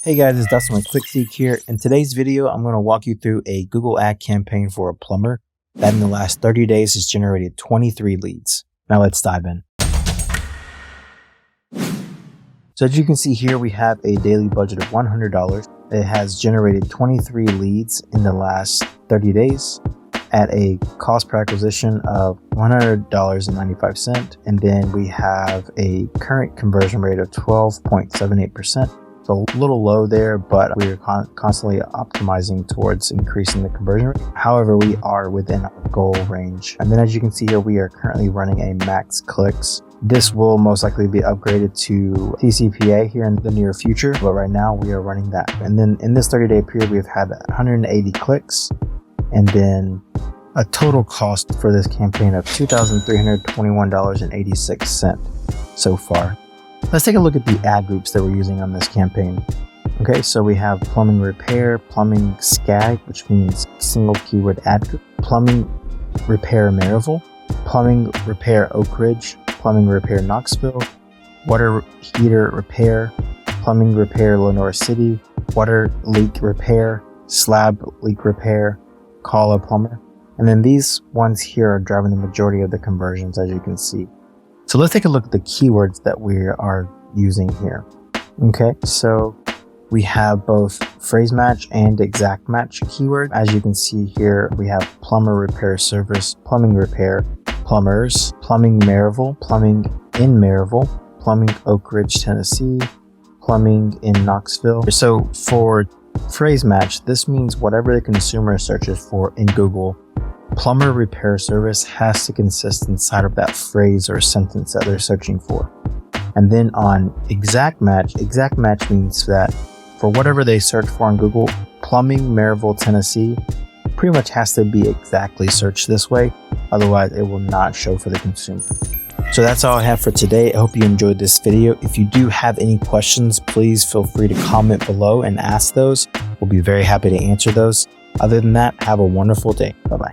Hey guys, it's Dustin with ClickSeek here. In today's video, I'm going to walk you through a Google ad campaign for a plumber that in the last 30 days has generated 23 leads. Now let's dive in. So as you can see here, we have a daily budget of $100. It has generated 23 leads in the last 30 days at a cost per acquisition of $100.95. And then we have a current conversion rate of 12.78%. So a little low there, but we are constantly optimizing towards increasing the conversion rate. However, we are within our goal range. And then as you can see here, we are currently running a max clicks. This will most likely be upgraded to TCPA here in the near future, but right now we are running that. And then in this 30-day period, we've had 180 clicks, and then a total cost for this campaign of $2,321.86 so far. Let's take a look at the ad groups that we're using on this campaign. Okay, so we have plumbing repair, plumbing SCAG, which means single keyword ad group, plumbing repair Maryville, plumbing repair Oak Ridge, plumbing repair Knoxville, water heater repair, plumbing repair Lenore City, water leak repair, slab leak repair, call a plumber. And then these ones here are driving the majority of the conversions, as you can see. So let's take a look at the keywords that we are using here. Okay, so we have both phrase match and exact match keyword. As you can see here, we have plumber repair service, plumbing repair, plumbers, plumbing Maryville, plumbing in Maryville, plumbing Oak Ridge, Tennessee, plumbing in Knoxville. So for phrase match, this means whatever the consumer searches for in Google, plumber repair service has to consist inside of that phrase or sentence that they're searching for. And then on exact match means that for whatever they search for on Google, plumbing Maryville, Tennessee pretty much has to be exactly searched this way. Otherwise, it will not show for the consumer. So that's all I have for today. I hope you enjoyed this video. If you do have any questions, please feel free to comment below and ask those. We'll be very happy to answer those. Other than that, have a wonderful day. Bye-bye.